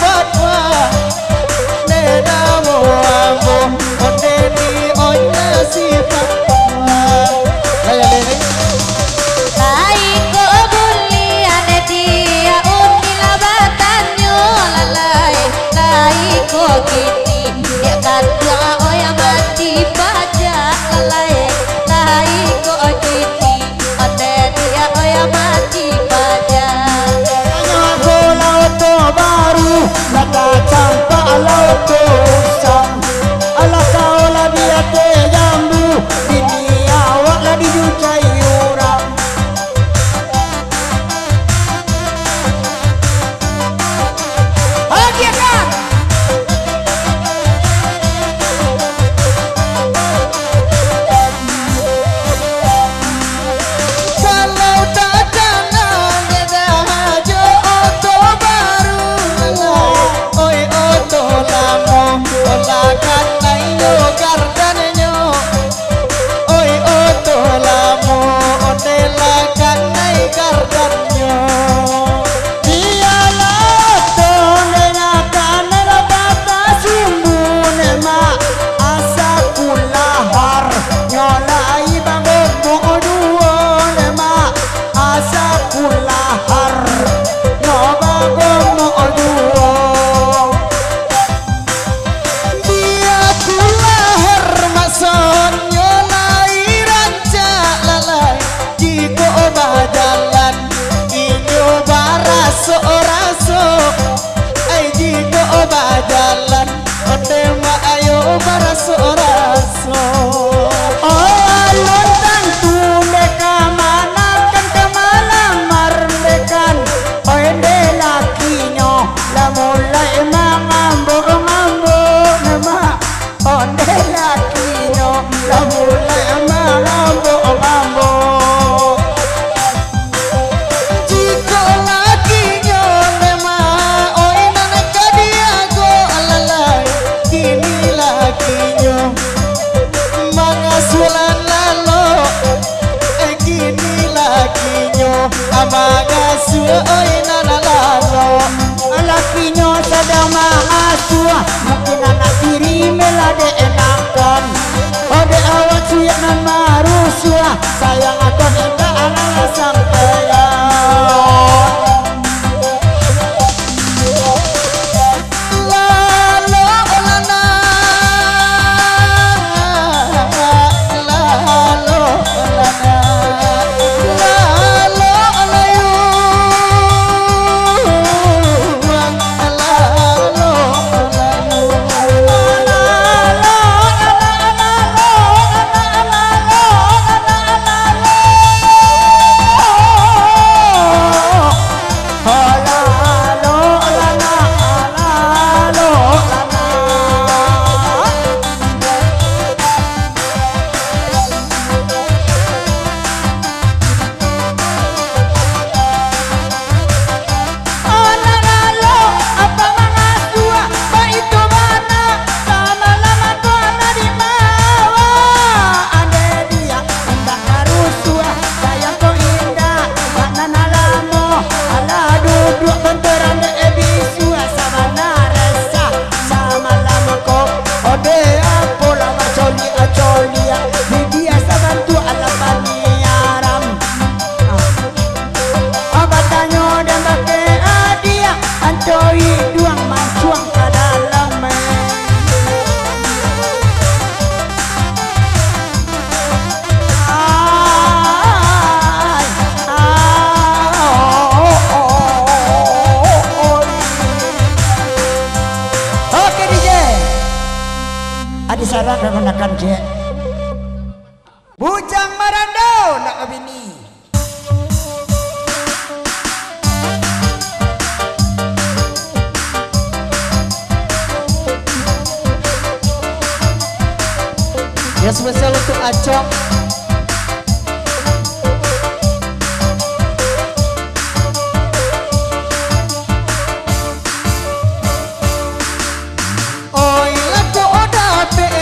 fatwa nena mo ambo onde di onya si fatwa lele lai ko buli ane dia unila batanyo lalai lai ko kini dia kata oya mati pajak lalai lai ko kini ane dia oya mati pajak baru laka campak lauto usang ala kau la dia te jambu bini awak la dijucai orang agiakan kalau tak jangan dah hajo oto baru oi oto lamo olakan ayo gardanyo oi oto lamo ondelakan ai gardanyo dia lato nenakan rabata sumbun ma asa kulahar nyolai bango duon ma asa kulahar nyoba gomo duon dia kulahar mason nyolai ranca lalai jiko obah jalan ini obah raso raso ai jiko obah jalan onde ma ayo obah raso raso lontang tu deka manakan kemalamar dekan onde lakinyo la mulai mangambo ngambo nama onde lakinyo la mulai mangambo ngambo jika lakinyo nema oi nanaka dia go alalai kini lakinyo mangasulan lalo kini lakinyo amagasu oi nanalalo lakinyo sedang mangasuh mungkin anak diri melade enakan ode awak siap nan marusua sayang aku hendak anak sampai Sarang menggunakan jet bujang marando nak bini ya spesial untuk Acok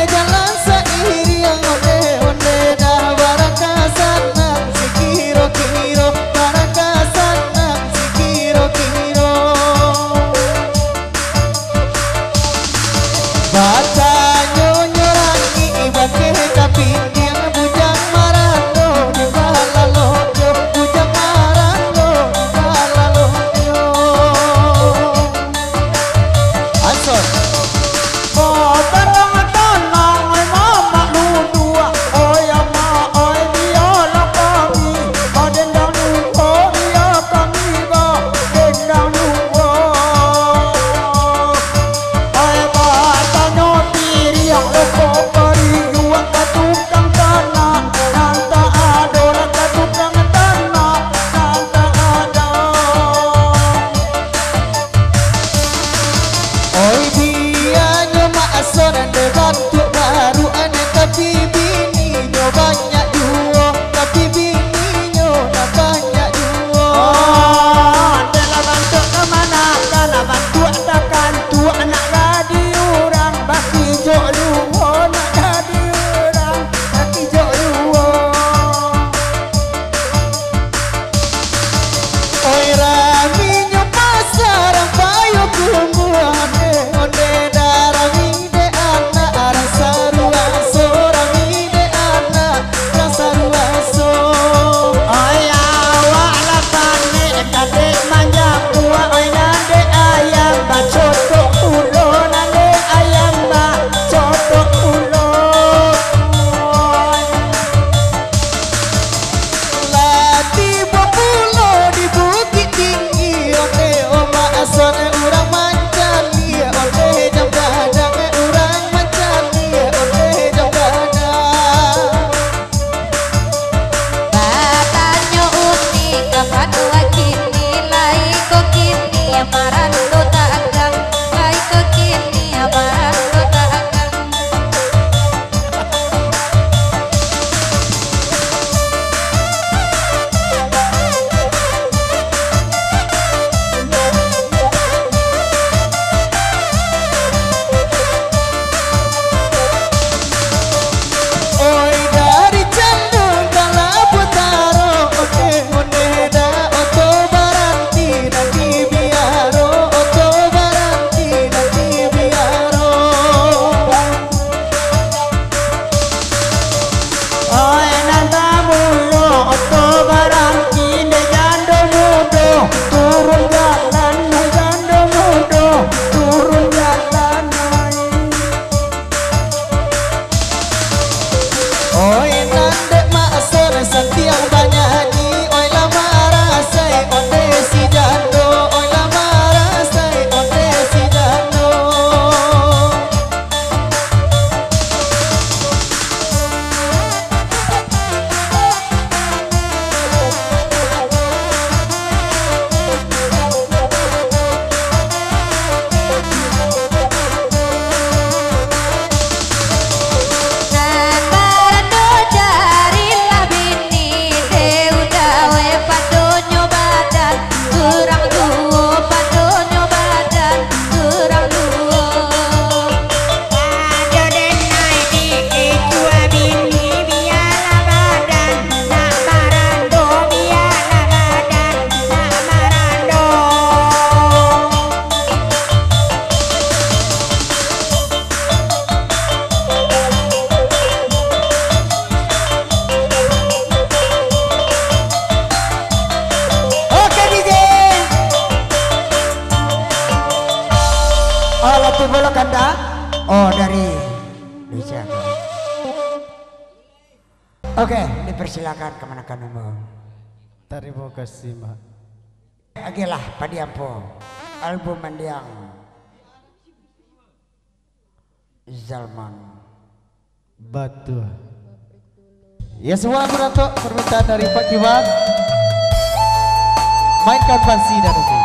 jalan seiring onde dah barakasan sikiro kiro barakasan sikiro kiro Ansor. Oh tenang tenang oi mama dua oi ama oi biola kami oh dendang nuko iya kami go dendang nuko oi batanya diri yang loko pari juang katukang tanah nanta adora katukang tanah nanta ada Oi bianya maasor ande bantu baru ane tapi bininya banyak duo tapi bininya na banyak duo. Adalah bantu kemana karena bantu takkan tua anak gadi orang baki jok luho nak gadi orang baki jok luho Oi raminya pasar payo kumbuane onde darami de ana rasa ruaso rami de ana rasa ruaso. oi awak lapane kade manja tua oi nade ayam bacoto ulo nade ayam bacoto ulo Lati populo di bukit tinggi onde oma asone urang mancani onde jam gadang urang mancani onde jam gadang. Batanyo unik kapatwa kini lai ko kini amarando tagang lai ko kini amarando tagang Oi dari Candung kala putaro onde onde da oto baranti nanti biaro oto baranti nanti biaro. oi nanda mulo oto barang kini jando mudo turun jalan jando mudo turun jalan Oi nandek maasor setiang banyak oi lama rasai onde si jando oi lama rasai onde si jando. Namarando jarilah bini deudawe padonyo badan kurang duo padonyo badan kurang duo ada denai di tua bini biarlah badan nak marando biarlah badan nak marando Oke DJ. Oh Lati Bolo Kanda. Oh dari Indonesia. Oke, dipersilakan kemana kamu. Terima kasih mak. Agilah Padiampo. Album mendiang Zalman. Batu. Ya semua beratok permintaan dari Pak Kiwan. Mainkan pansi dan ubi.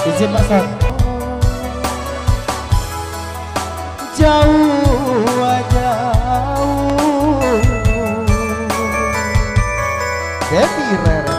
Izin Pak Sar. Jauh jauh Devi Rere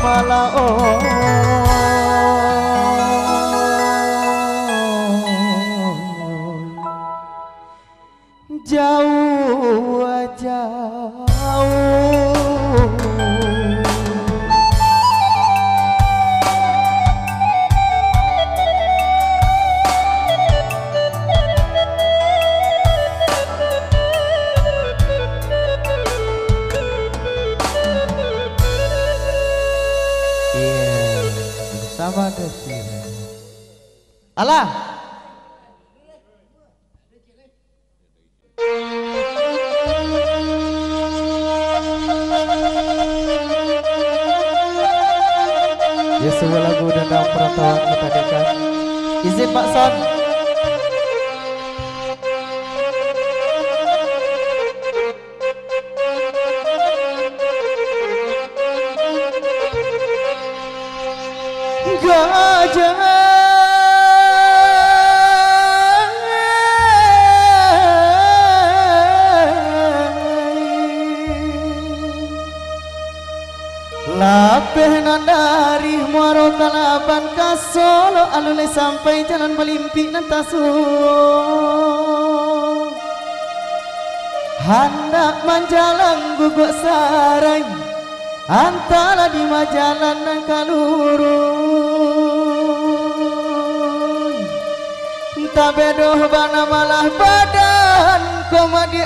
malao jauh jauh. Sama desi. Alah. Ya sebuah lagu dan dalam perantauan kita dekat. Izin Pak Son. Gajah lapeh nandari muaro kalaban ka Solo alule sampai jalan Balimpi nantasu hendak menjalang guguk sarai antara di majalan dan kalurun tak bedoh bana malah badan komadi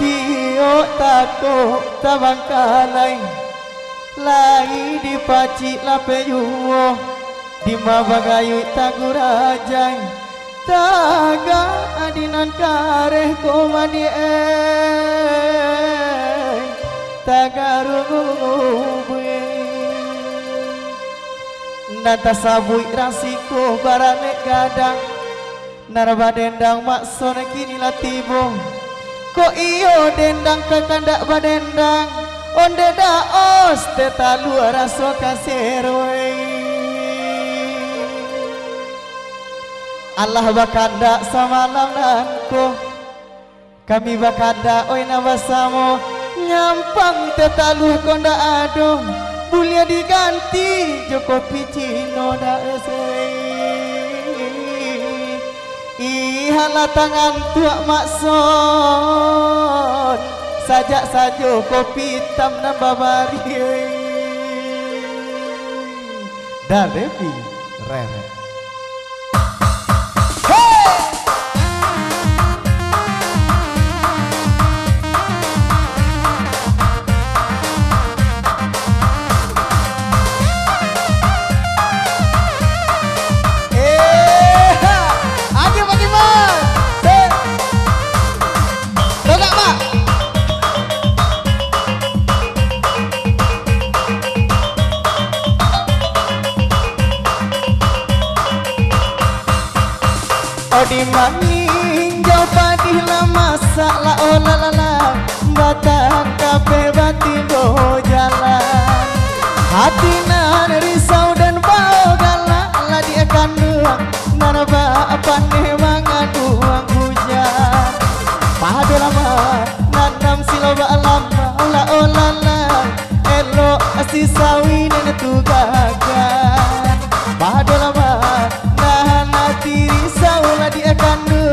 tio tako tabangkalai lai di paci lape yuwo di mabagayu tagurajai taga adinan kareh komadi tagarubui nanta sabui rasiko barane gadang naraba dendang maksone kini latibo ko iyo dendang kekandak badendang onde daos tetalu raso kaseroi Allah bakanda samalam nanko kami bakanda oi nabasamo nyampang tetaluh konda adong bulia diganti Joko Picino da ihala tangan tua makson sajak sajo kopi hitam nambabari dan Devi Rere. Di maning jauh padih lama salah olalala batang kape batin do jalan hati nan risau dan bau galak lah dia kandung naraba pandai mangaduang hujan padu lama nanam siloba lama ola olala elo asi sawi dan tu gagal padu lama tiri saulah dia kandung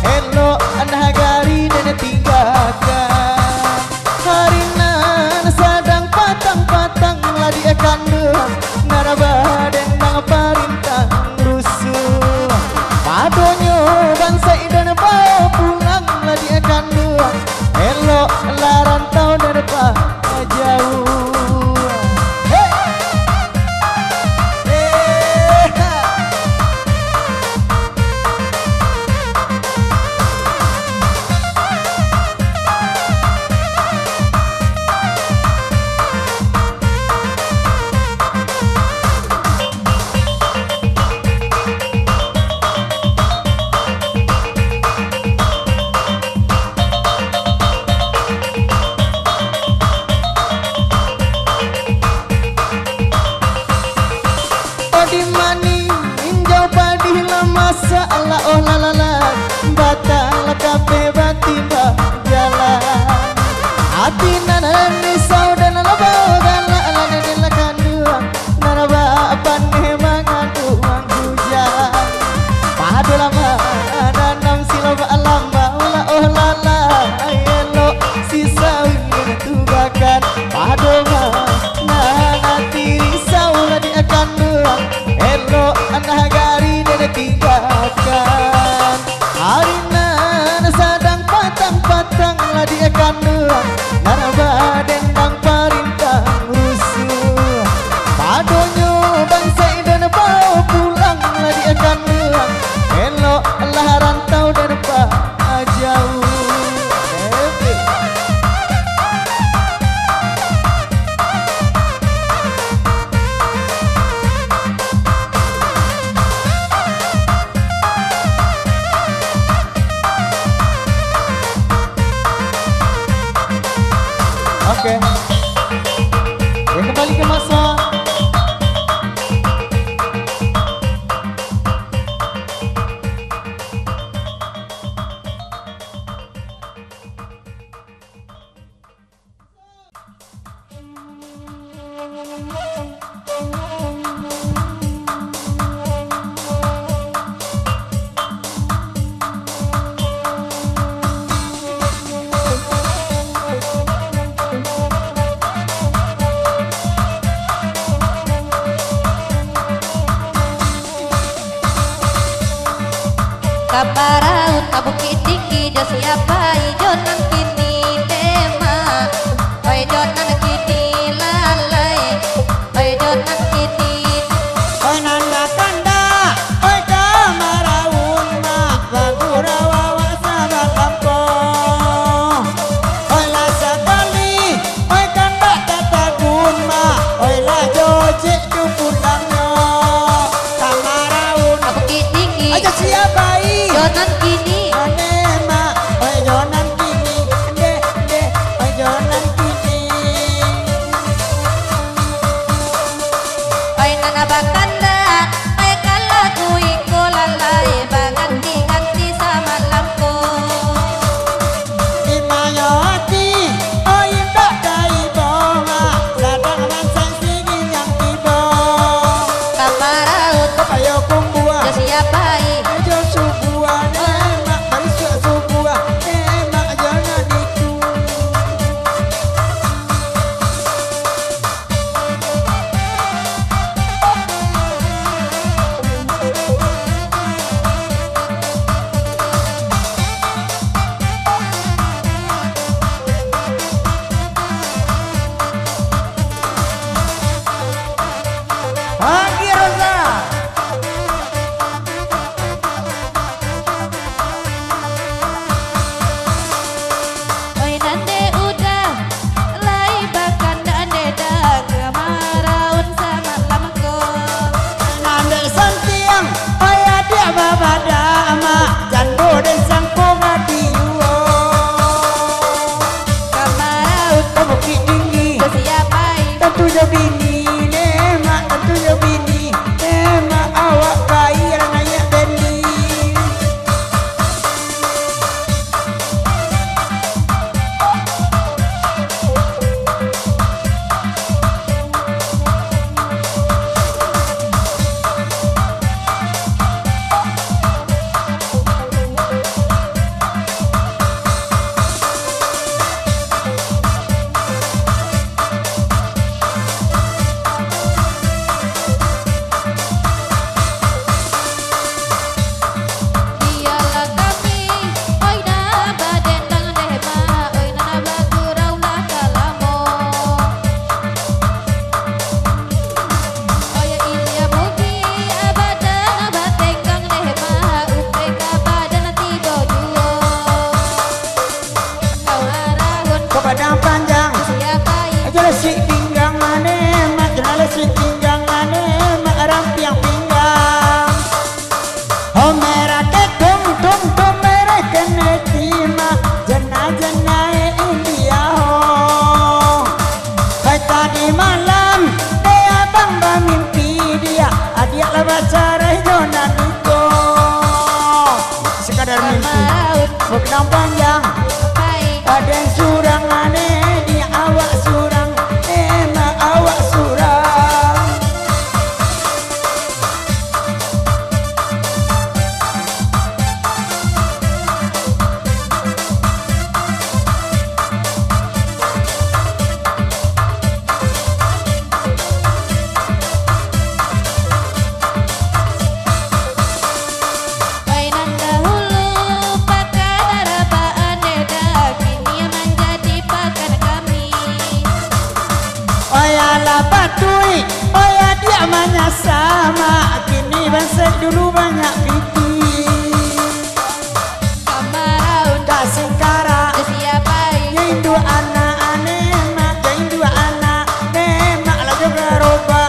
elo anak gari dan tinggalkan harinan sadang patang-patang lah dia kandung naraba dendang parintang rusuh padonyo bangsa dan bawa pulang lah dia kandung elo larantau dan jauh risau dan lebau galak lana dilakan dua naraba pandai mengandung hujan padu lama nanam silaba lamba ula oh lala elo sisa wingin tugakan padu nanti risau lah dia akan dua elo anak gari dan tinggalkan hari nan sadang patang-patang lah dia akan dua naraba dendang parintang rusuh padonyo bangsai dan bau pulang lah dia akan dua elo lah rantau dan jauh Oke, ya kembali ke masa. Kaparaut ka bukit tinggi jo siapa ijonan kini tema oi jonan kini lalai oi jonan kini oi nanda kanda oi kamaraun ma bagurawa wasaba lampo oi la sakali oi kanda tatagun ma oi la joje jupulangno kamaraun ka bukit tinggi aja siapa jonan kini anema oi jonan kini de oi jonan kini oi nana bakanda oi kala kui ko lalai baganti-ganti sama lampu imayati oi ndak dai bonga sadang mansang singin yang tiba kaparaut ayo kumbua jo siapa ayo subua nema bariswa subua nema jangan itu Pagi Rosa oi nande udah lai bakanda ande dah kamaraun sama lamko nande santiang aya dia babada ama jando den sangko ngadiuo kamaraut ke bukit tinggi jo siapa tentu jo bini nema tentu jo bini nema awak bayi ranaya beni batui, oh ya dia banyak sama. Kini bangsa dulu banyak pipi. Kamarau Kasih kara, siapa Indu anak anemak, Indu anak nemak lah juga roba.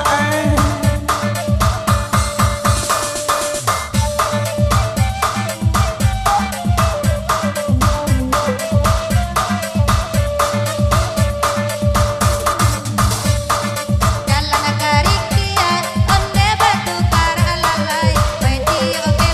jalan karikia onde batu kara lalai. Baiti oke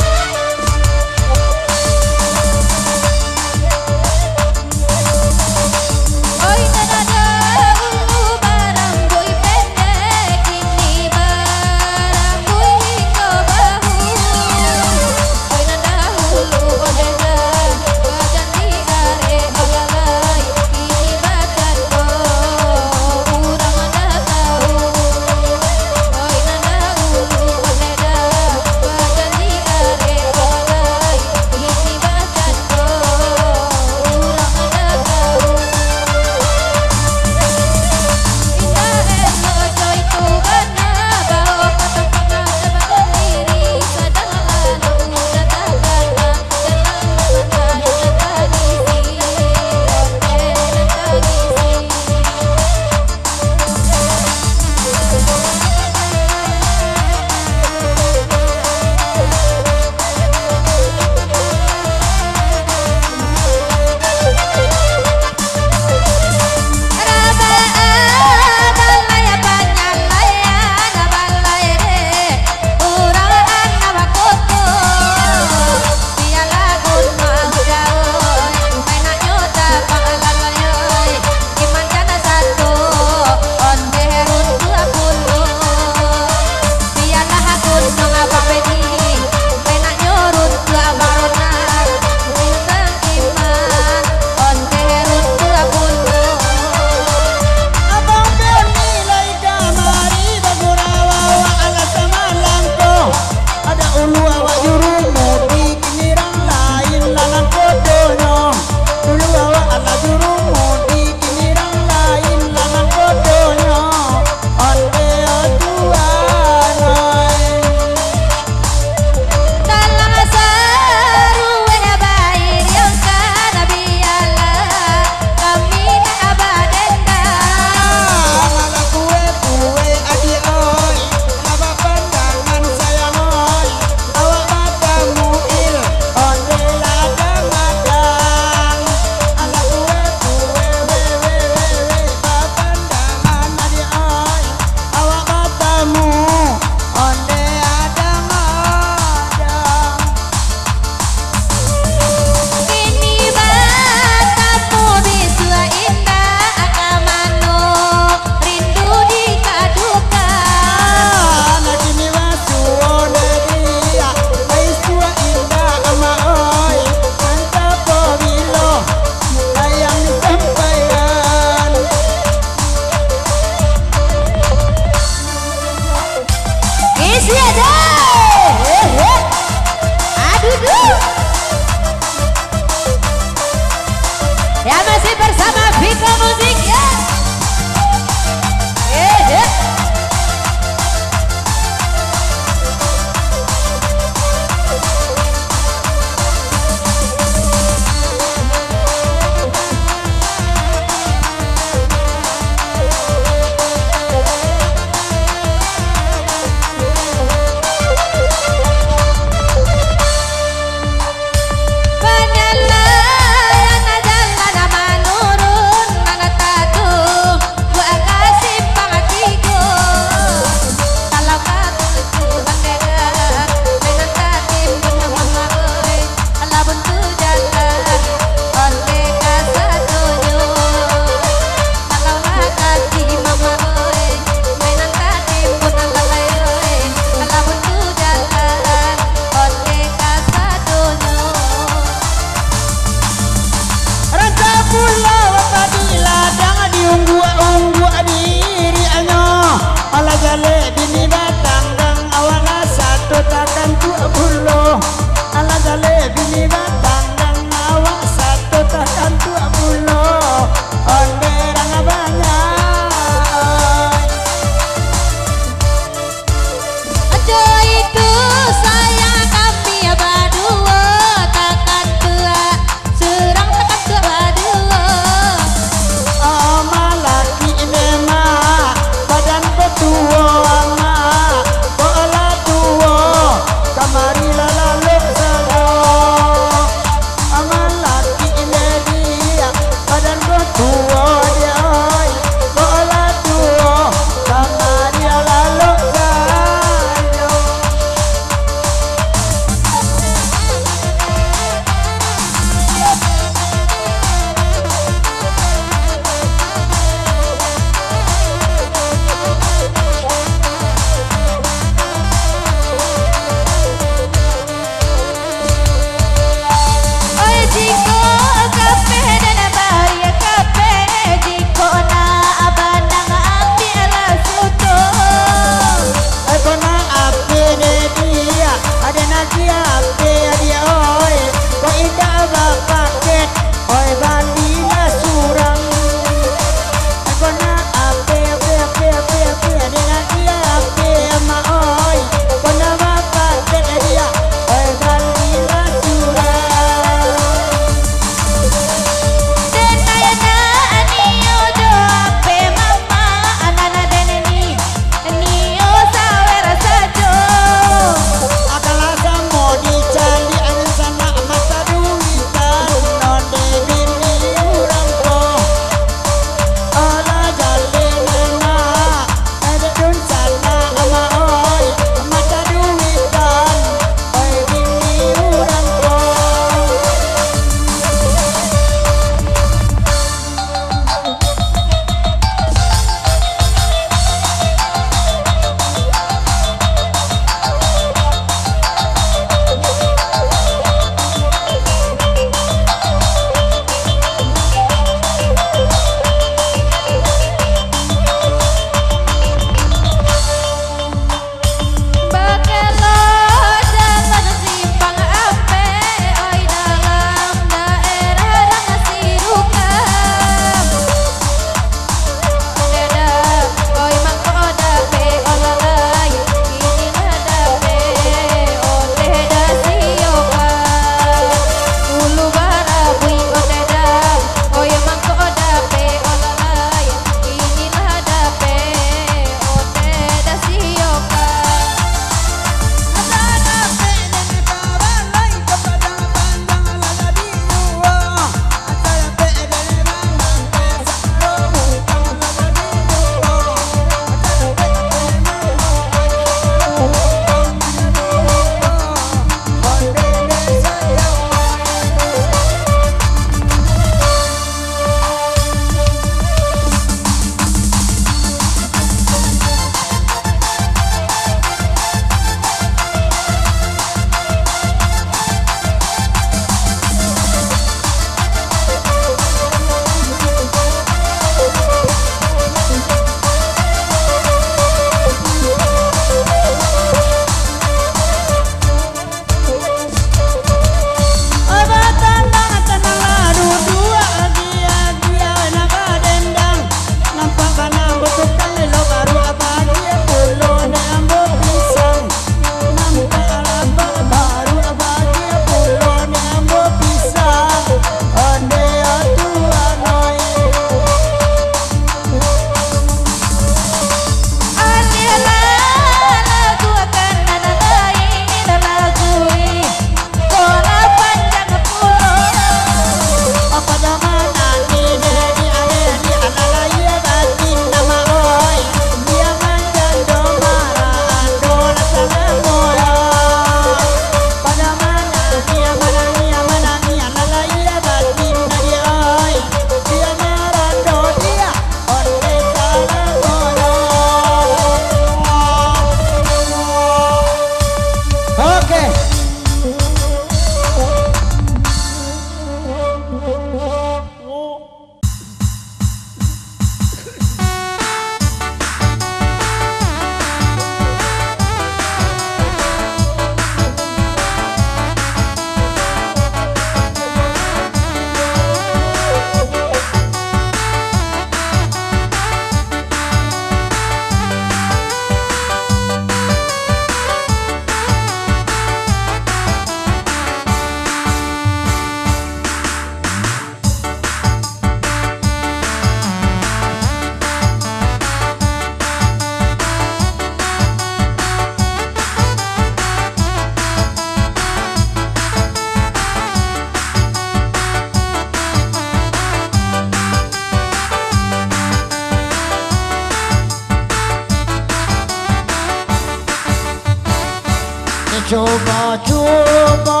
Coba-coba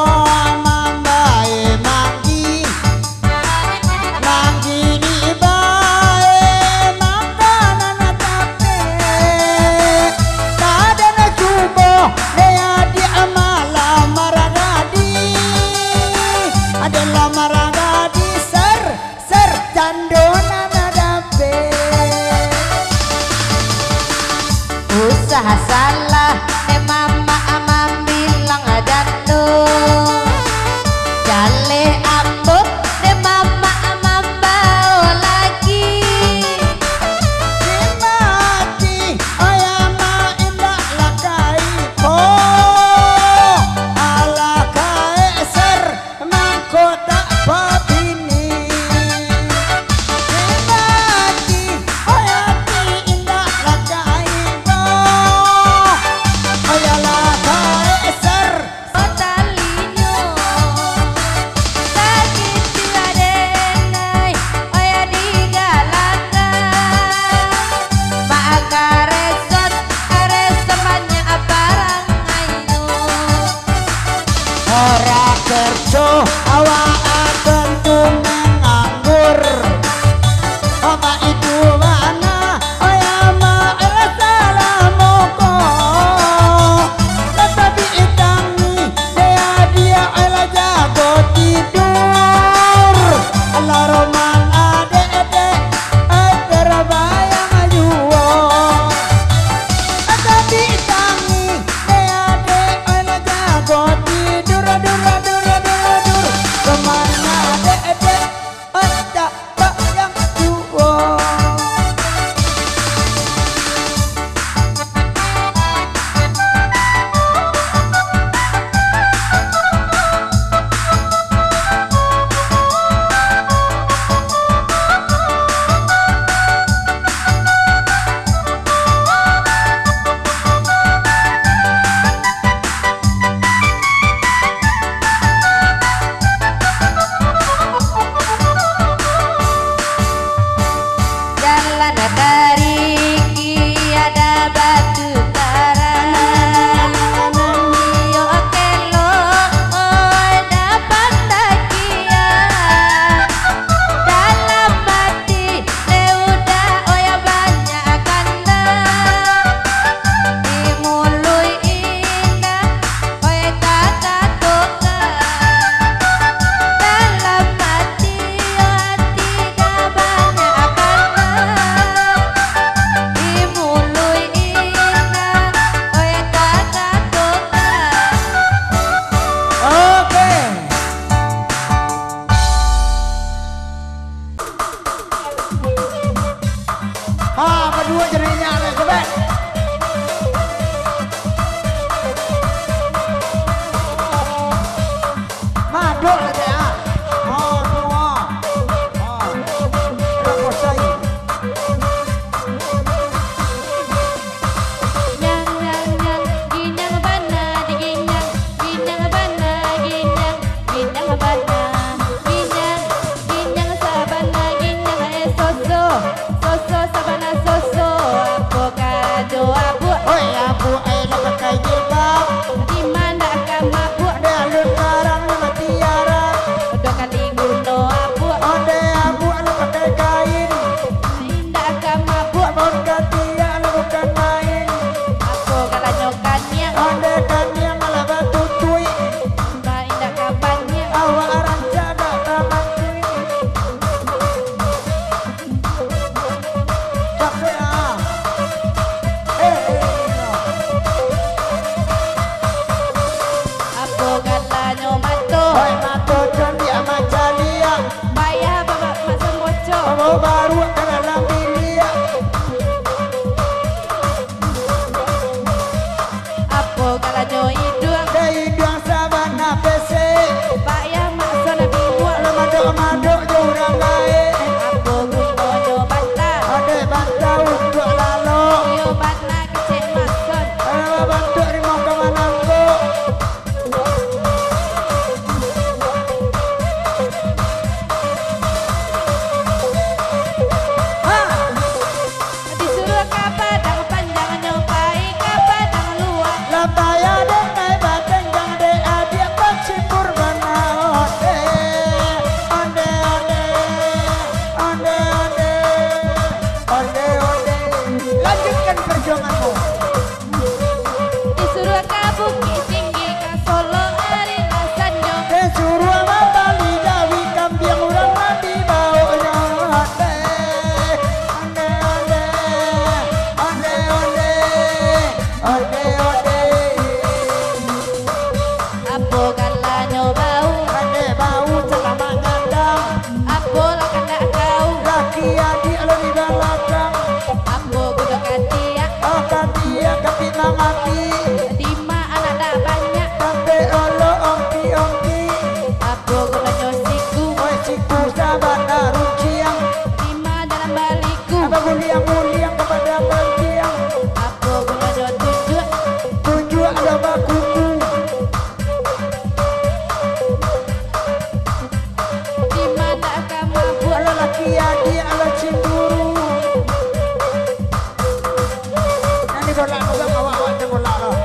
mambae manggi di bae makanan tape kadana coba dea di amala maragadi adalah maragadi ser candona nadape Usaha salah mama amam bilang jatuh jale ambut mama amam bawa lagi dimati ayama indah lakai ko ala kaeser mahkota papini dimati ayati indah lakai ko ayala kaeser Otalinyo sakit tiadenay oya digalakan maka resot aresemannya aparang ayo ora kerja awak akan menganggur apa itu mana ayama salamoko tetapi itangi dia ala jago tidur ala roman ade terbayang juwo tetapi itangi dia ala jago tidur kemana ade ada bayang juwo jalan dari ada batu karang yo kelo oi dapat takia dalam hati udah oya banyak kanda dimului indah oya kata toka dalam hati dah banyak kanda dimului indah oya kata toka oke berdua jadinya nih coba maduk aja ya semua raposai nyang nyang nyang ginyang bana diginyang ginyang bana ginyang ginyang bana ginyang sabana ginyang soso sabana soso avocado abu oi abu lo pakai jilbab di mana kama bu ada alun karang nama tiara udah kali guno abu ada abu lo pakai kain indah kama bu abon katia lo bukan main aku kalau nyokannya ada kan yang ala batu tui mbak indah kapannya awak arang jaga taman tui capek aku kalau nyomato oi mato condi ama jalia bayar bapak masam bocor mau baru kena lambilia apa kalau nyoidung dari duang sabana pese bayar masam nabi buat lo madok jurang gae apa guno nyo bantah ada bantau perjuanganmu. Disuruh ke Bukit Tinggi ke Solo hari Sanjong. Disuruh Bali Jawi kambing urang mandi baunya. Ode. Apo galanya bau, Ade bau selama ngandang. apo lah kena kau, Laki adik lo di belakang. apo kudu katia. Oh katia kepinang hati. Dima anak dah banyak, Sampai olo ongki. apo kudu nyosiku. Oi siku sahabat runciang. Dima dalam baliku, Apa muliang kepada penjiang. apo kudu tunjuk. Tunjuk ada bakuku. Dima tak akan mabuk, Kalau laki adik ala cemburu. Nanti golak pegang awak-awak tu golak lah.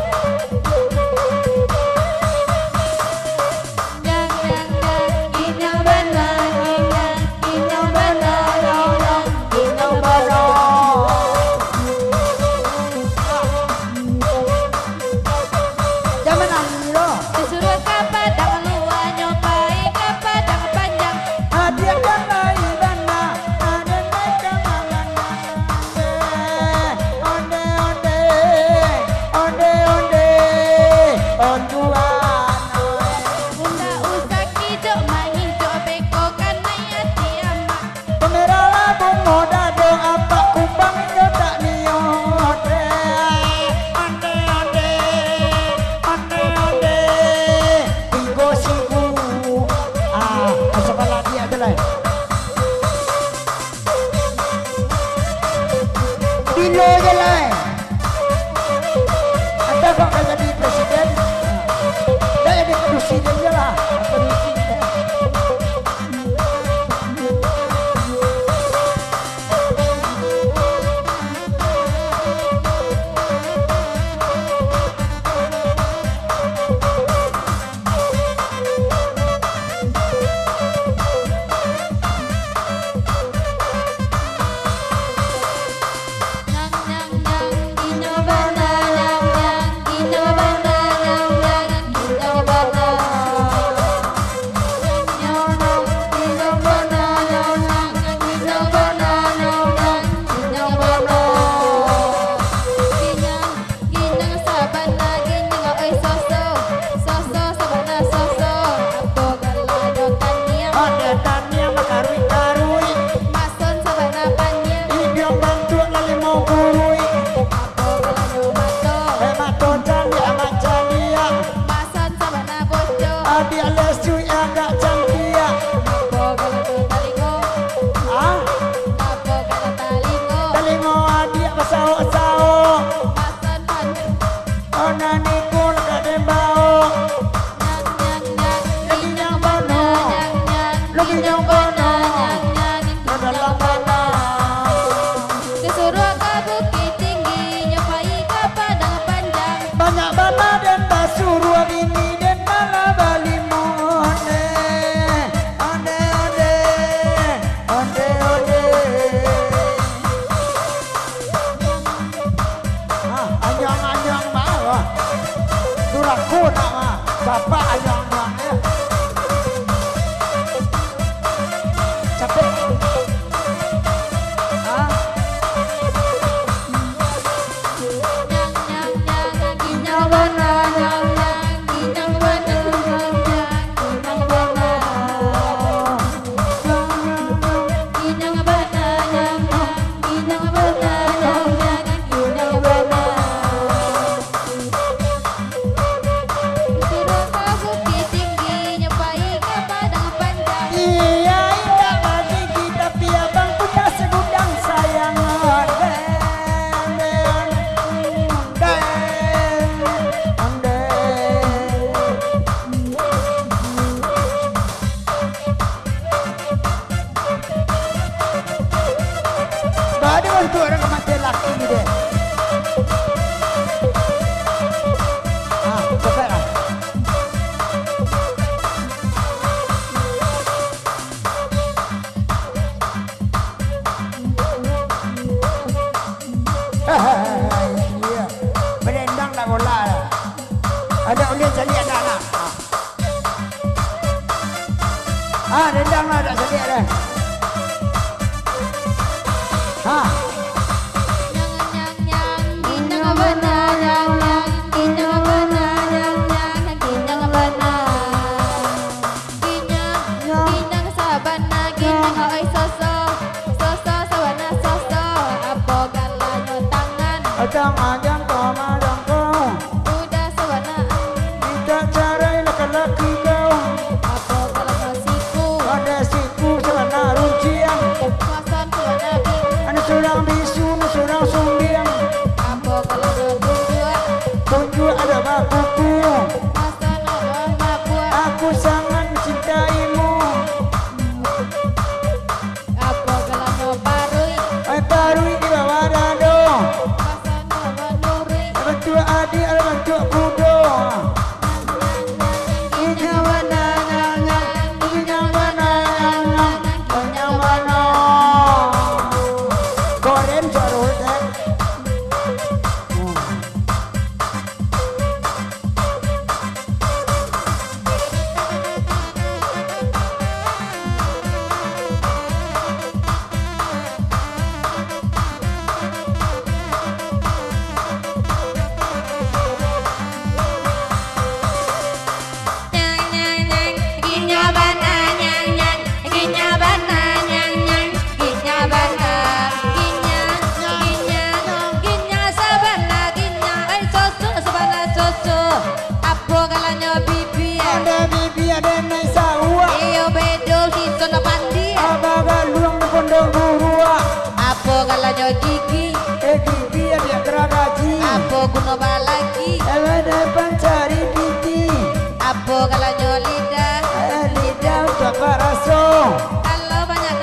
nyang nyang nyang, ginyang benar, ginyang benar, ginyang benar. Jangan nangis loh. Disuruh ke Padang luar, nyobai ke Padang panjang. Hadiah dan bayi dana. Ada mereka malam. Onde. Onduan. Bunda usah hidup main jok beko karena hati amak. Pemerah labung moda do apa kumbang itu tak niode. Onde. Tigo siku. Sekolah dia adalah. Bilo je lah. Anda kok kan jadi presiden? Dah jadi presiden je lah. Presiden. Nyang nyang nyang, ginyang benar, nyang nyang, ginyang benar, nyang nyang, ginyang benar. Nyang nyang, ginyang benar, nyang nyang, ginyang benar, nyang nyang, ginyang benar. Ginyang sabana, ginyang oi soso, sabana soso. Apo galado tania, Ada tanya makarui-karui. mason sabana panya. Idiom bantu lali mau kurui. Apo galado maso, Mato candi amat candia. mason sabana bojo. Adik lesu agak cantia. Apo galado talingo, Ah, apo galado talingo. telingo adik besau-sau. Mason panya, Ona nikul kade bau. nyang nyang nyang, Ginyang bono. nyang nyang, Lu ginyang bono. nyang nyang, Dalam mana? disuruh ke Bukit Tinggi, nyobai ke Padang panjang. Banyak bala dan basuruh bini dan bala bali mone. Onde. Anyang mah. Duraku nak mah. Bapak anyang ya. Capek. Nyang nyang nyang, ginyang benar, nyang nyang, ginyang benar, nyang nyang, ginyang benar. Ginyang benar, nyang nyang, ginyang benar, nyang nyang, ginyang benar. Disuruh ke Bukit Tinggi, nyobai ke Padang panjang. Iya indah bagi kita piabang punya segudang sayang. Onde. Badi untuk orang kematian laki ni deh. Cepat lah. Ada ulin salik ada nak. Rendang lah ada salik dah. Tangan yang kau madang kau Udah sewarna tidak carai laki-laki kau. Apa kalau nasiku Ada siku sewarna runcian. Kuasan sewarna biru Ada seorang bisu, ada seorang sumbiang. Apa kalau berdua Tunjuk ada bakuku. Masa nak buat Aku sangat mencintaimu. Apa kalau nyobarui Parui di bawah dado. Masa nak menuri Bentuk adik ada bentuk kudo. Ini mana nanya, ini mana nanya, ini mana. Goreng jarul deh. Ada bibi ada naik sawah. Abang luang di pondok burua. Gigi, Bibi ada geragaji. apa guna balagi, Ada pencari piti. apa kalau nyolidah, Lidah untuk paraso. kalau banyak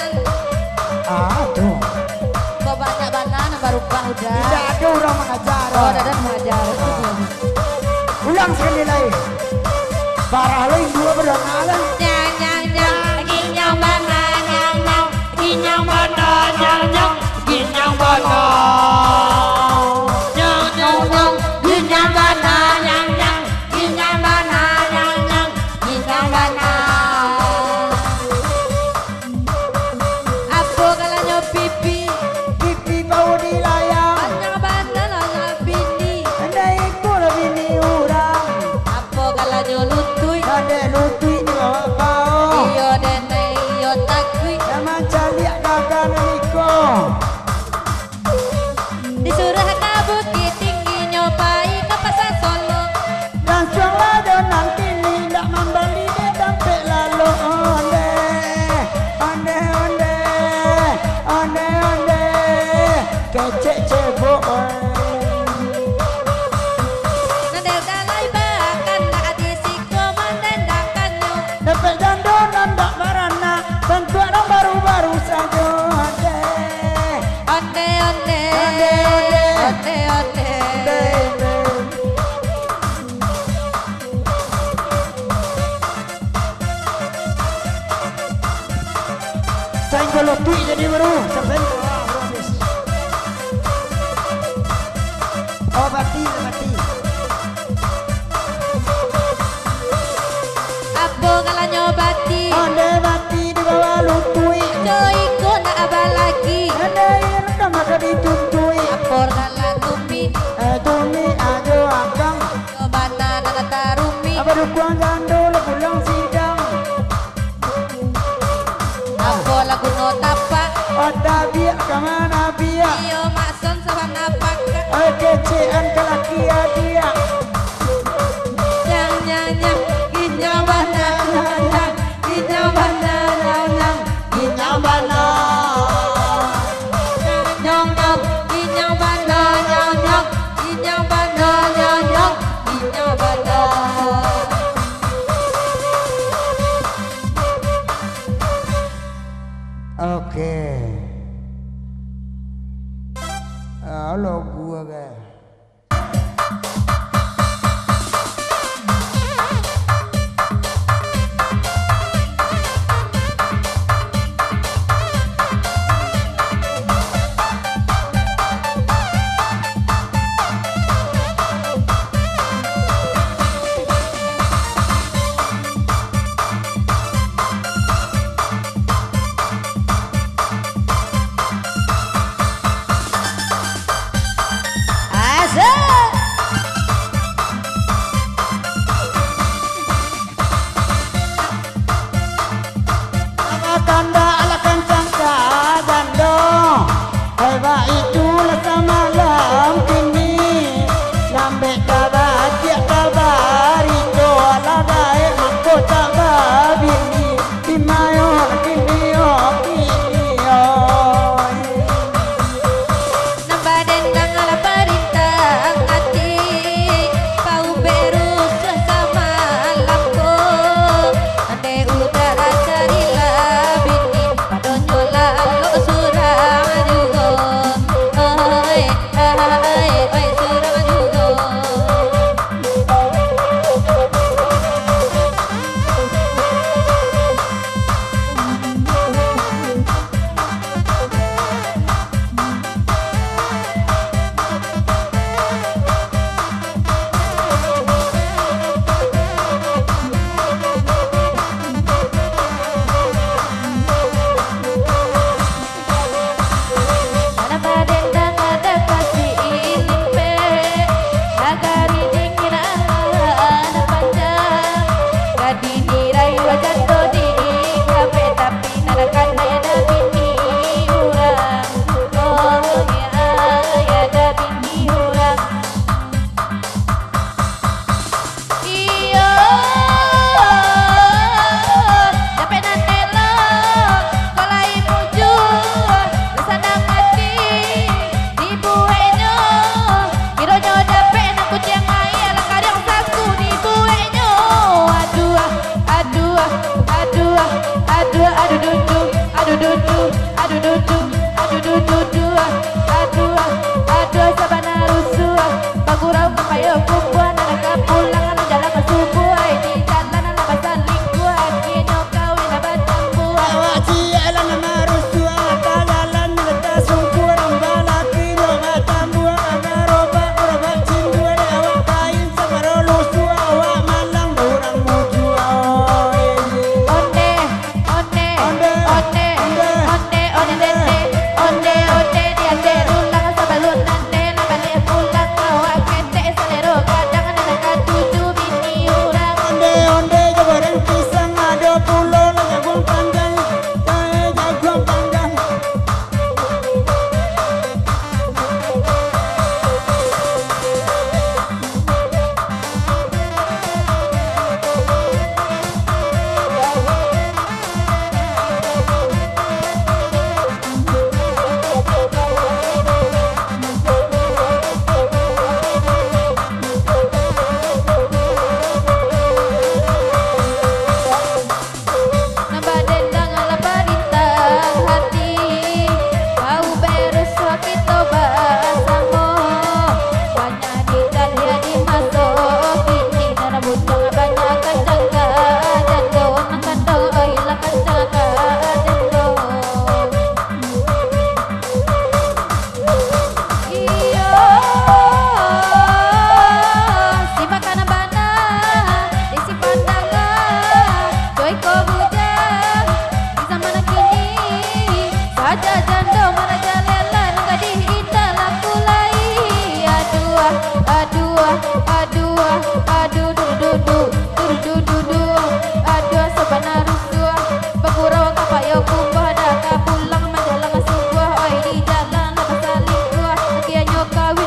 Aduh. kok banyak banana baru udah. Tidak ada orang mengajar. Oh, dadan mengajar. Ulang sekali lagi. Parah lo yang dua berdengaran. Nyang nyang nyang, ginyang mana nyang nyang, ginyang mana nyang nyang, ginyang mana. Nyang nyang nyang, ginyang mana nyang nyang, ginyang mana nyang nyang, ginyang mana. Apa kalau nyopipi, Pipi bau di layang. banyak banana banyak bini. Anda ikut lebih ni orang. Apa kalau nyolutui, Ada lutui di bawah bau. iyo dene iyo takui. Sama caliak dagang niko. Disuruh ke Bukit Tinggi nyobai ke Pasar Solo. Dan suara dan nanti ni tak membeli dia sampai lalu. Onde, onde, onde, onde, onde. Kecek cebok. Nadel dalai bahkan nak disiko mendendakannya. Dapat dandonan tak barana. Tentu orang baru-baru saja. Onde, Onde onde Onde, onde. onde onde. baby. Saya kalau tu jadi baru. Sampai habis. Oh mati, mati. Apa kalau nyobati? Onde mati di bawah lutui. Joiku nak abah lagi. Ada yang nak makan dituntui. Apor kalau tumbi, Tumi ajo akang. nyobana nana tarumi. Apa dukuang jandul pulang sidang. Apa lagu no tapak? Oda biak kemana biak. Iyo makson sama napak. Kecian kelaki dia. Nyang nyang nyang, ginyang bana nyang nyang, ginyang bana nyang nyang, ginyang bana. Nyang nyang, ginyang bana nyang nyang, ginyang bana nyang nyang, ginyang bana. Oke. Halo gua guys.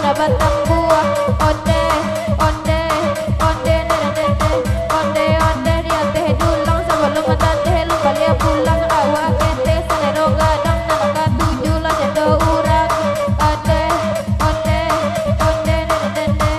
pada batang buah. Onde onde onde dede onde onde dia teh dulang sebelum teh lupa dia pulang awak kete sanero gadang nangka tujuh lah jatuh urang. Onde onde onde dede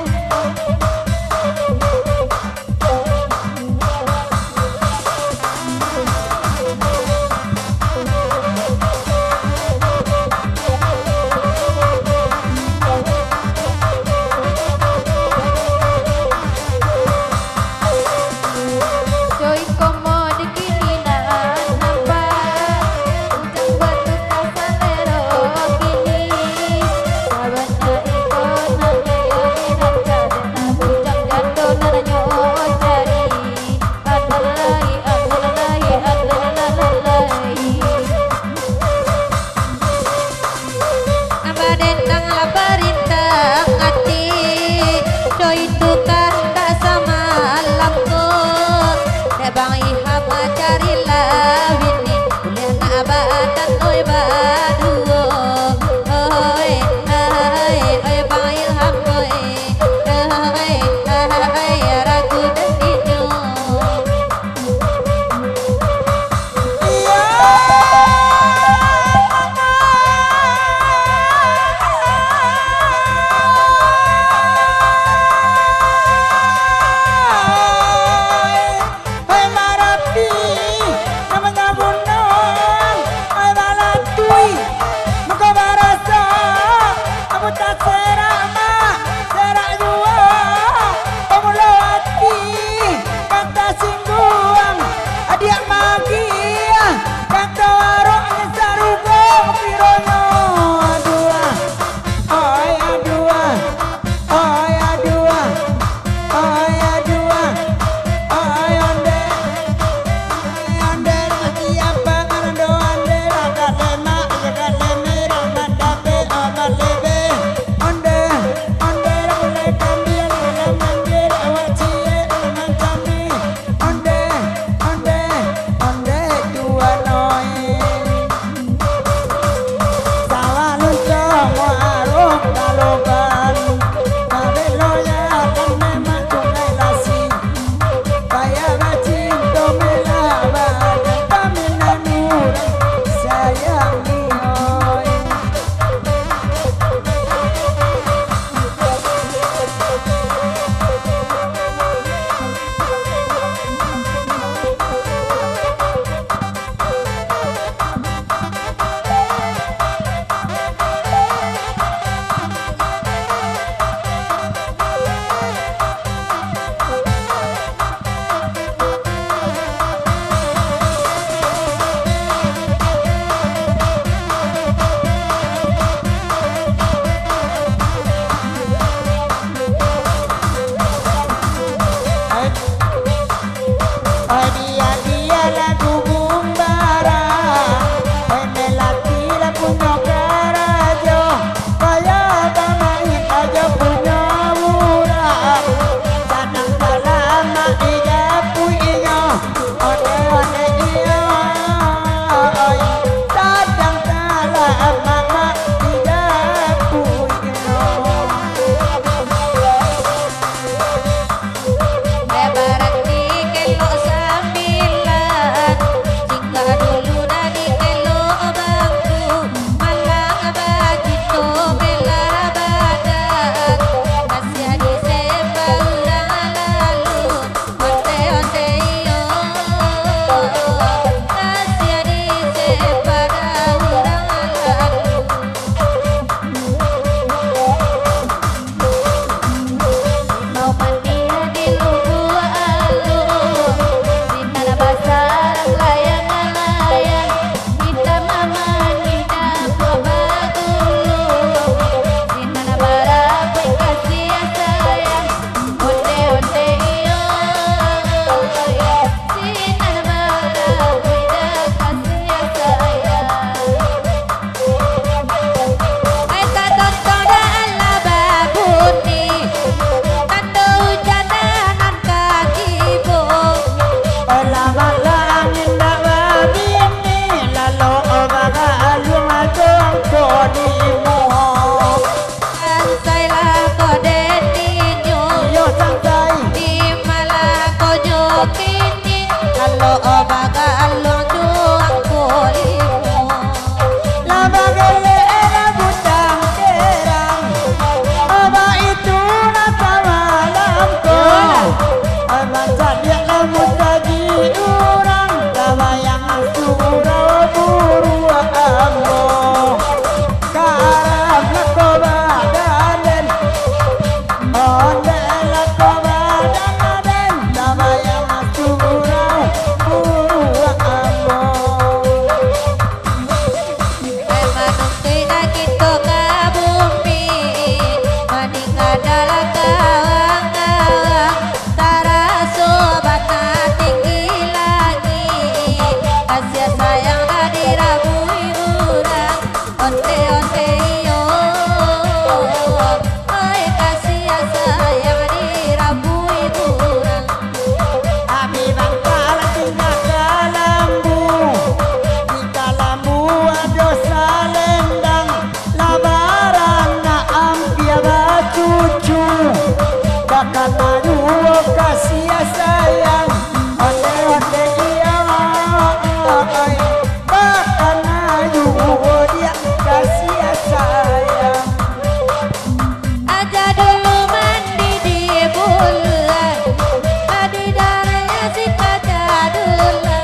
Bahkan ayu kasih sayang onde dia bahkan ayu dia kasih sayang. Aja dulu mandi di bulan, tadi darahnya si kacadulan.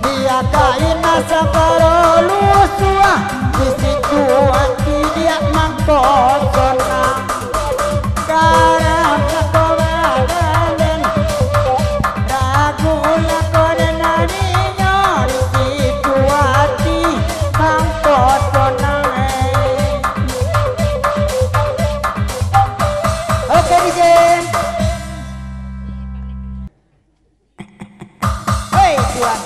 Dia kain sakaro lusua di situ hati dia mangkosona. Karena kebahagiaan ragu lakonan nadinya di situ hati mangkosona. Oke DJ. Hei tuan.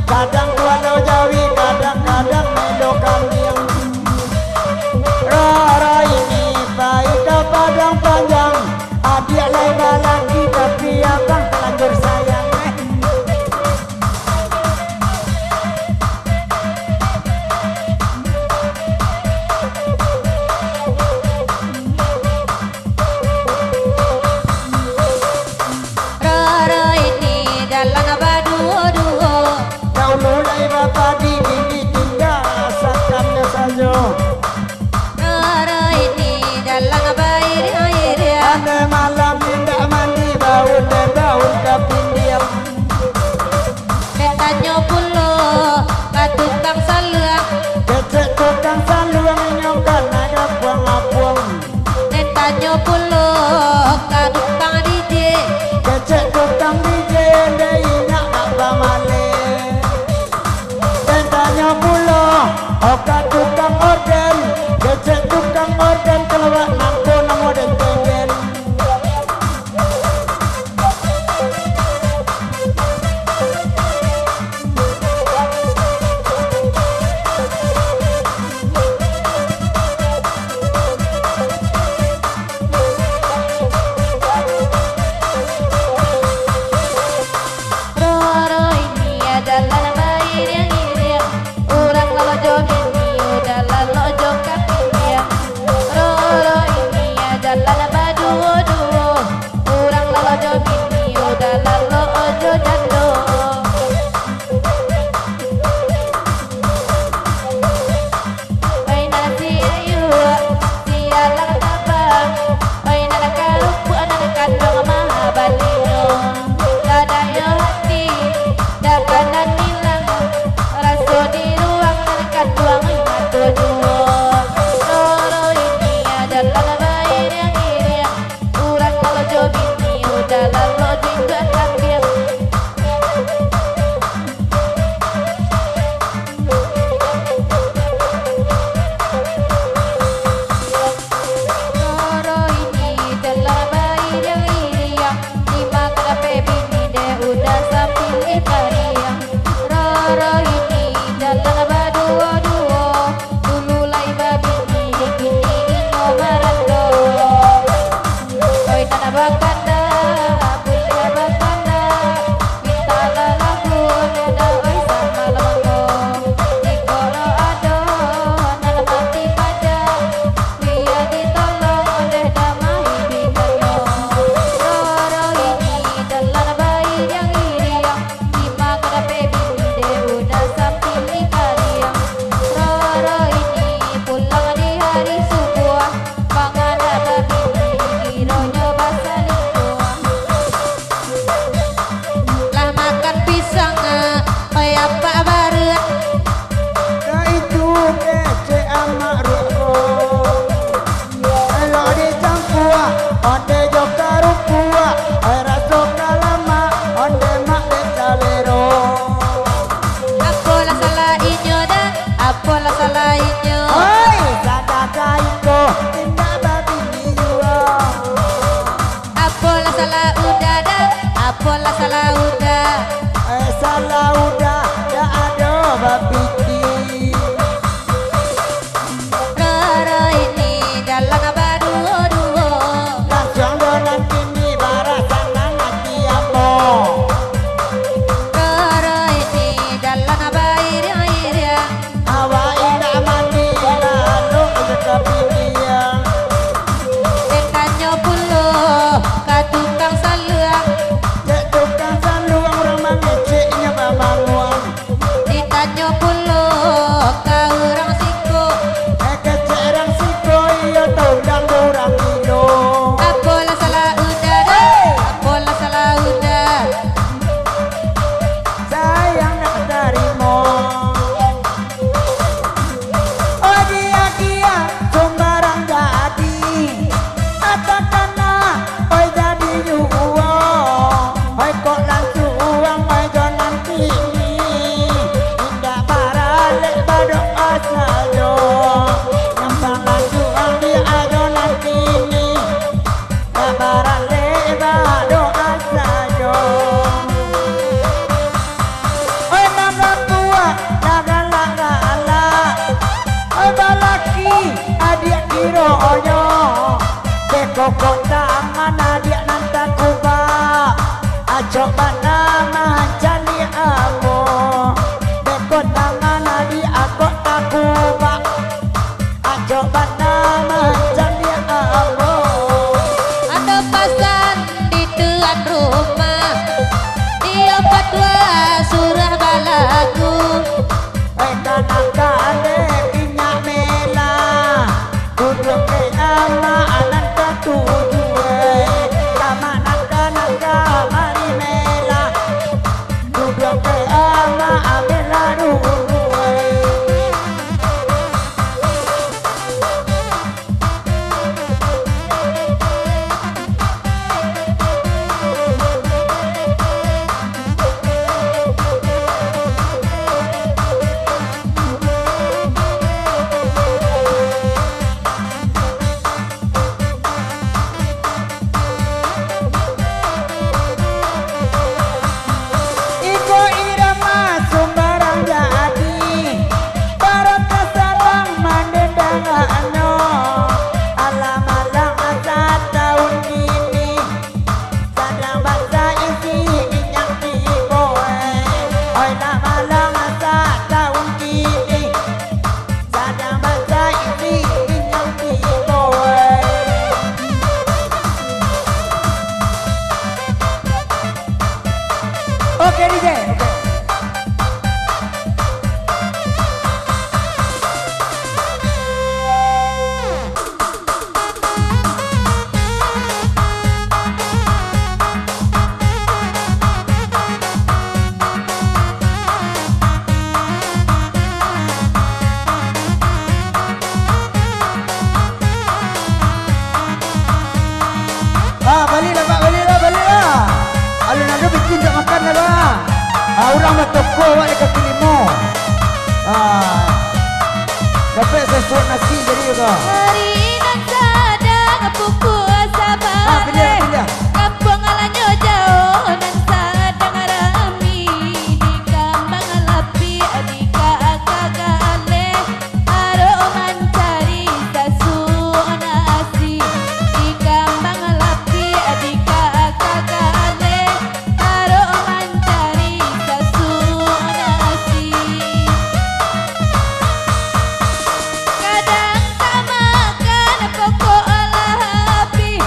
Kadang kuano jawi, kadang-kadang melo kambing. Rara ini baik ke padang panjang, adik lain lagi tapi abang telanjur sayang. Rara ini jalan berdua-dua. Mulai bapak di gini tinggal sakamnya saja. Rara ini jalan bair ya. Ane malam tidak mandi baun dan daun kapin diam. Tanya pulo ke tukang saluang. Kecek tukang saluang nyongkan ada buang-buang. Tanya pulo ke tukang DJ. Kecek tukang DJ dia ingat apa male. Tanya pulo oka tukang orden. Kecek tukang orden kelewat mampu namo dan tengen. Rara ini adalah bair yang iri. Orang lalu joget ni udah lalu joget dia. Rara ini adalah berdua-dua. Orang lalu joget ni udah lalu ojo jando. Oi nasi ayu, sialang tabang. Oi nana karupu anak kandung maha balino. Dadayo hati, dakanan nilang. Raso di ruang dekat ruang mata dua. Roro ini adalah bair yang iri. Urang kalau joget ni udah lalu juga kambing. Roro ini adalah bair yang iri. Dimakan bini deh udah sampai tariang. Roro ini jalan berdua-dua. Dulu lai babi ini kini ino marando. Oi tanah bakanda, putih bakanda. Minta lagu neda oi sama lemangko. Dikolo ado nana mati pada. Dia ditolong oleh damai bikanyo. Roro ini jalan bair yang iri. Dimakan baby deh udah sampai kariang. Roro ini pulang di hari subuh. Pangan ada bini kironya basah lingkuh. Lah makan pisang oi apa baru. Nah itu kecek amak ruko. Elo dicampur, onde joka rupua. Era soka lama, onde mak decalero. Apalah salah inyo dah, apalah salah inyo. Oi, sadaka iko, tindak babi niwa. Apalah salah sabaran leba doa saja. Oi mama tua nagala-gala, oi balaki adik kiroyo, bekokok tangan adik nanta kuba, coba nama jali aku, bekok tangan adik aku tak kuba, coba nama jali aku. Ada pasan di tuan rumah, dia fatwa surah balagu. Kadang-kadang minyak merah, duduk ke ama anak ketujuh. Lama naga-naga mari merah, duduk ke ama amela dulu. Iko irama sumbarang jadi, barokah sarang mandendangannya. Alam-alam asal tahun ini, sadang bangsa isi minyak diboy. Oi alam-alam asal tahun ini, sadang bangsa isi minyak diboy. Oke DJ, oke. Balik lah Pak, balik lah. Alun ada bikin tak makan lah Pak. Orang nak toko awak dekat limo. Dapat sesuatu nasi jadi juga. Hari nan sadang pukul sabare. Pilih. Kampung alanyo jauh nan sadang rami, di kambang lapi adika akagale, aro mancari sasu nasi, di kambang lapi adika akagale, aro mancari sasu nasi. Kadang tak makan pokok lapi,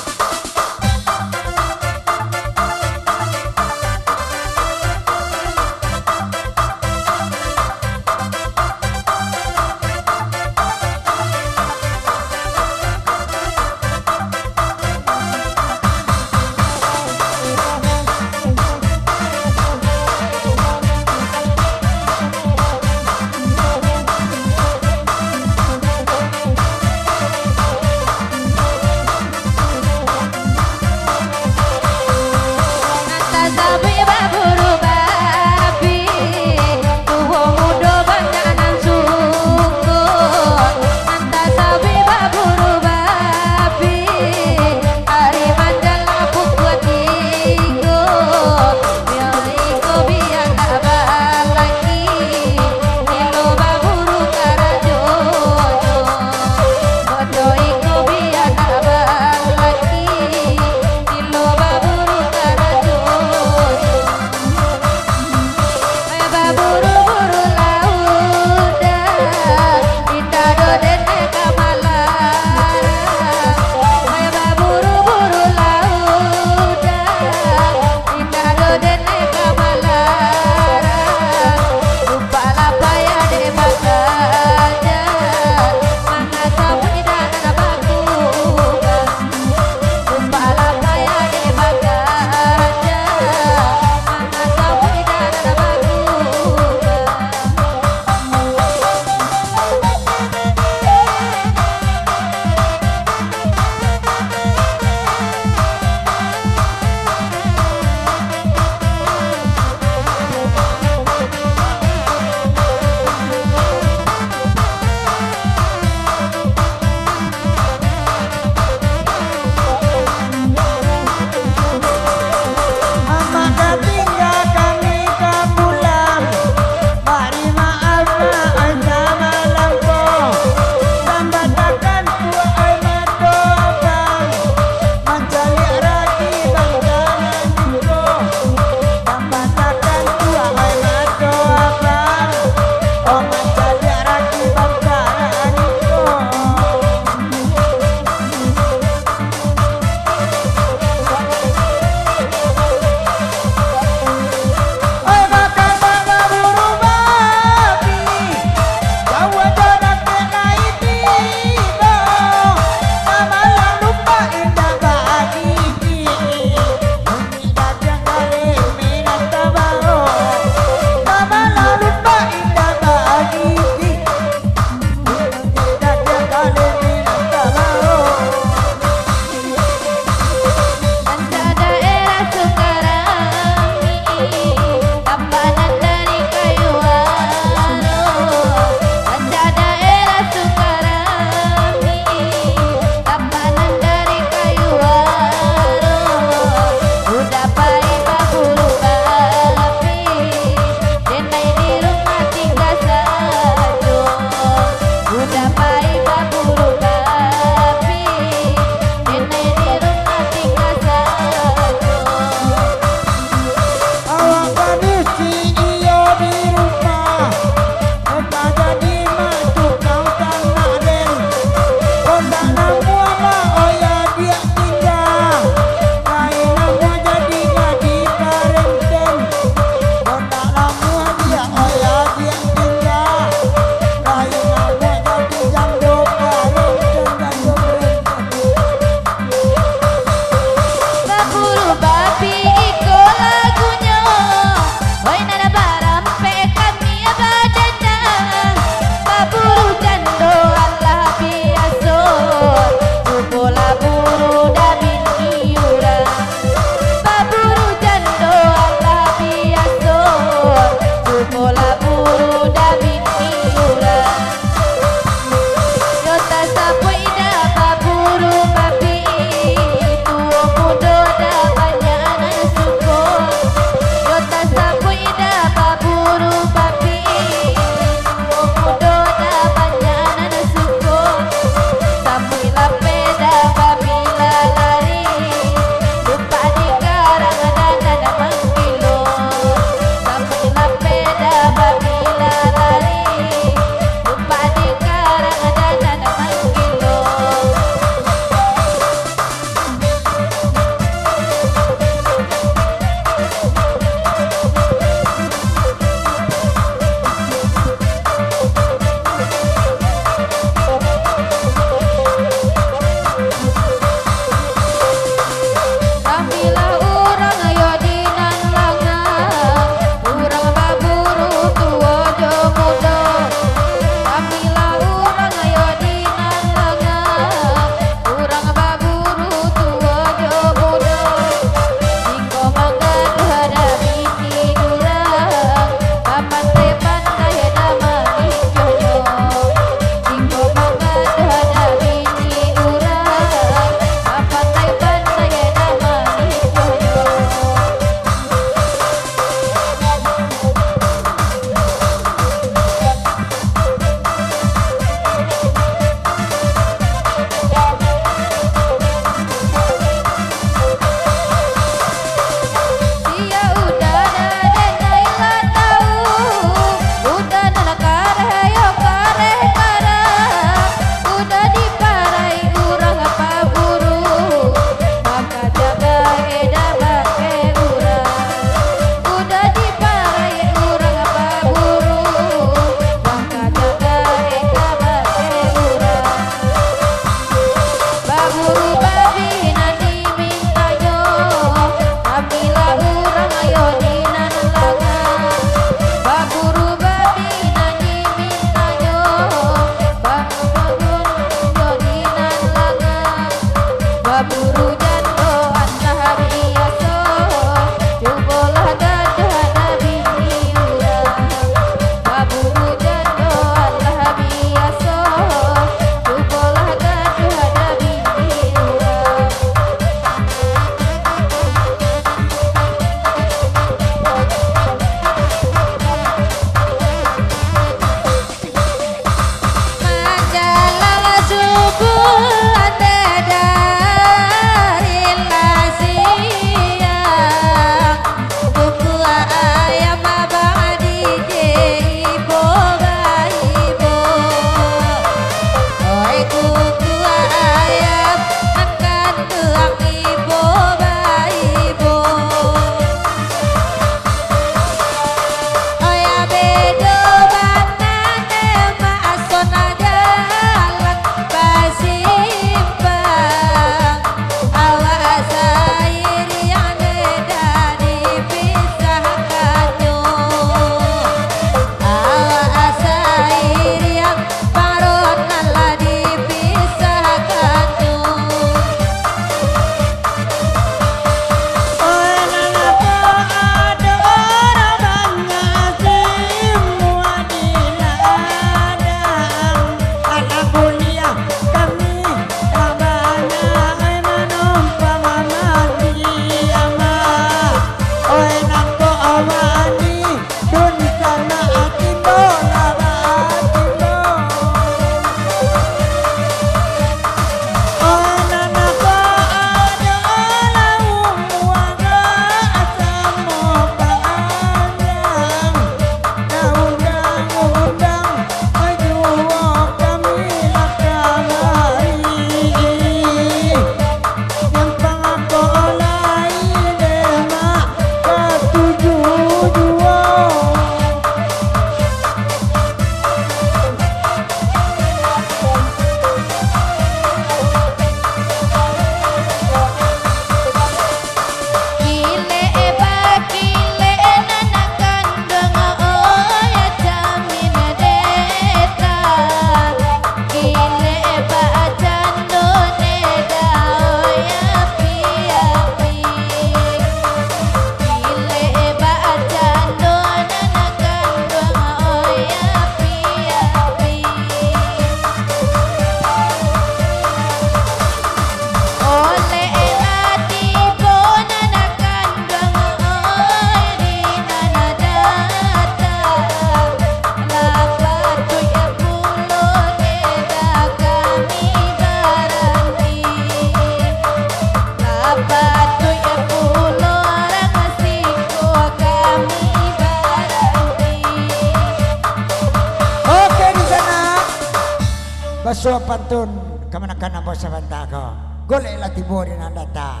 Basuh pantun kemana-kana bosa bantago. Goleklah tibur di data.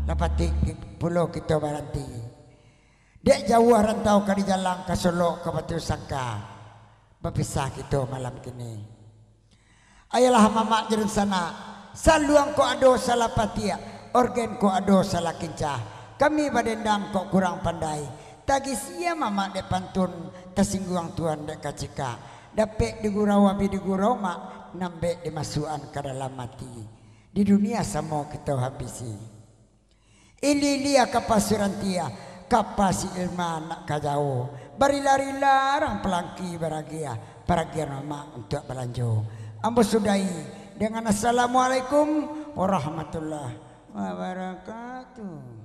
Lapati pulau kita baranti. Dek jauh rantau ke di jalan ke Solo ke Batu Sangka. Berpisah kita malam kini. Ayalah mamak jerun sana. Saluang ko ado salah patia. Organ ko ado salah kincah. Kami badendang kok kurang pandai. Tagi sia mamak dek pantun. Tersinggung tuan dek kacika. Dapet di gurau abi di gurau mak. Nambek dimasukan ke dalam mati. Di dunia sama kita habisi. Ililia kapasuran tia. Kapasi ilma nak kajau. Barilah larang pelangki baragia. Paragian mama untuk belanjo. Ambo sudai dengan assalamualaikum warahmatullahi wabarakatuh.